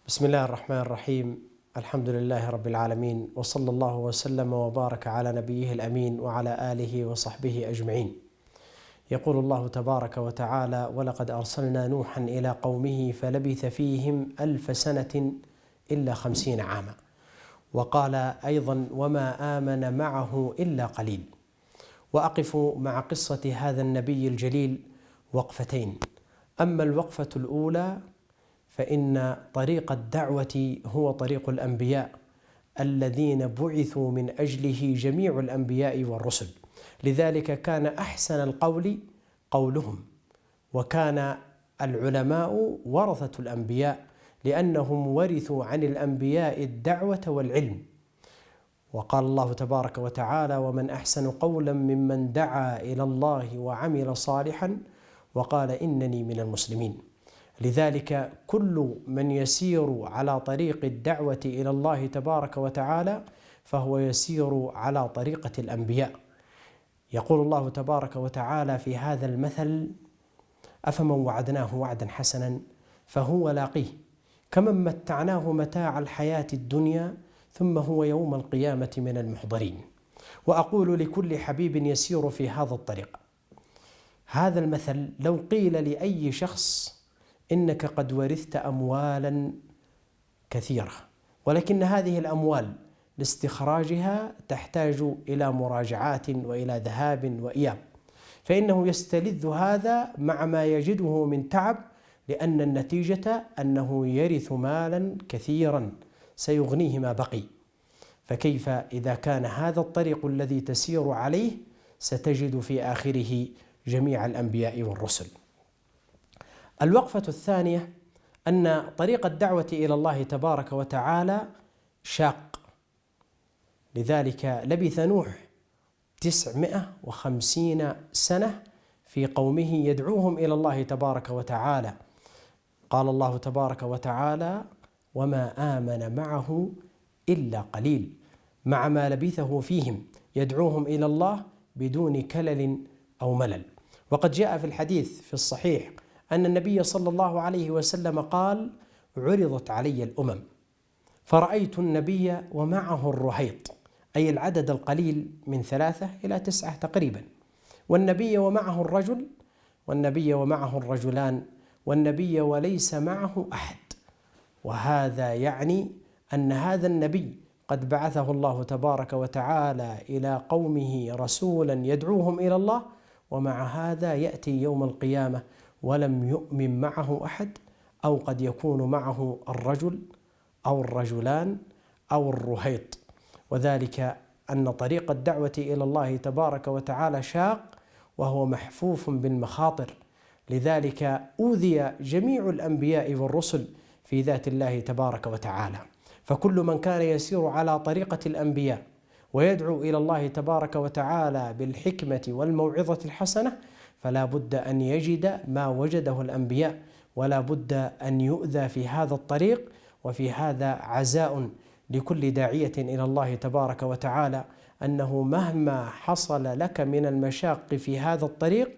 بسم الله الرحمن الرحيم. الحمد لله رب العالمين، وصلى الله وسلم وبارك على نبيه الأمين وعلى آله وصحبه أجمعين. يقول الله تبارك وتعالى: ولقد أرسلنا نوحا إلى قومه فلبث فيهم 1000 سنة إلا 50 عاما. وقال أيضا: وما آمن معه إلا قليل. وأقف مع قصة هذا النبي الجليل وقفتين. أما الوقفة الأولى فإن طريق الدعوة هو طريق الأنبياء الذين بعثوا من أجله جميع الأنبياء والرسل، لذلك كان أحسن القول قولهم، وكان العلماء ورثة الأنبياء لأنهم ورثوا عن الأنبياء الدعوة والعلم. وقال الله تبارك وتعالى: ومن أحسن قولا ممن دعا إلى الله وعمل صالحا وقال إنني من المسلمين. لذلك كل من يسير على طريق الدعوة إلى الله تبارك وتعالى فهو يسير على طريقة الأنبياء. يقول الله تبارك وتعالى في هذا المثل: أفمن وعدناه وعدا حسنا فهو لاقيه كمن متعناه متاع الحياة الدنيا ثم هو يوم القيامة من المحضرين. وأقول لكل حبيب يسير في هذا الطريق: هذا المثل لو قيل لأي شخص إنك قد ورثت أموالا كثيرة، ولكن هذه الأموال لاستخراجها تحتاج إلى مراجعات وإلى ذهاب وإياب، فإنه يستلذ هذا مع ما يجده من تعب، لأن النتيجة أنه يرث مالا كثيرا سيغنيه ما بقي. فكيف إذا كان هذا الطريق الذي تسير عليه ستجد في آخره جميع الأنبياء والرسل. الوقفة الثانية أن طريق الدعوة إلى الله تبارك وتعالى شاق، لذلك لبث نوح 950 سنة في قومه يدعوهم إلى الله تبارك وتعالى. قال الله تبارك وتعالى: وما آمن معه إلا قليل، مع ما لبثه فيهم يدعوهم إلى الله بدون كلل أو ملل. وقد جاء في الحديث في الصحيح أن النبي صلى الله عليه وسلم قال: عرضت علي الأمم فرأيت النبي ومعه الرهيط، أي العدد القليل من 3 إلى 9 تقريبا، والنبي ومعه الرجل، والنبي ومعه الرجلان، والنبي وليس معه أحد. وهذا يعني أن هذا النبي قد بعثه الله تبارك وتعالى إلى قومه رسولا يدعوهم إلى الله، ومع هذا يأتي يوم القيامة ولم يؤمن معه أحد، أو قد يكون معه الرجل أو الرجلان أو الرهيط. وذلك أن طريق الدعوة إلى الله تبارك وتعالى شاق وهو محفوف بالمخاطر، لذلك أوذي جميع الأنبياء والرسل في ذات الله تبارك وتعالى. فكل من كان يسير على طريقة الأنبياء ويدعو إلى الله تبارك وتعالى بالحكمة والموعظة الحسنة فلا بد أن يجد ما وجده الأنبياء، ولا بد أن يؤذى في هذا الطريق. وفي هذا عزاء لكل داعية إلى الله تبارك وتعالى، أنه مهما حصل لك من المشاق في هذا الطريق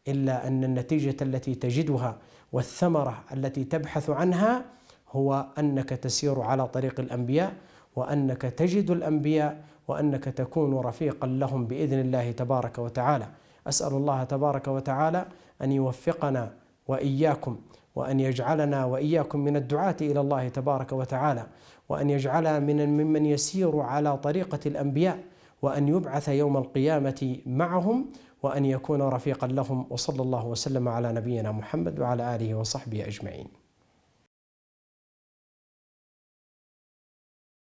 إلا أن النتيجة التي تجدها والثمرة التي تبحث عنها هو أنك تسير على طريق الأنبياء، وأنك تجد الأنبياء، وأنك تكون رفيقا لهم بإذن الله تبارك وتعالى. أسأل الله تبارك وتعالى أن يوفقنا وإياكم، وأن يجعلنا وإياكم من الدعاة إلى الله تبارك وتعالى، وأن يجعلنا ممن يسير على طريقة الأنبياء، وأن يبعث يوم القيامة معهم، وأن يكون رفيقا لهم. وصلى الله وسلم على نبينا محمد وعلى آله وصحبه أجمعين.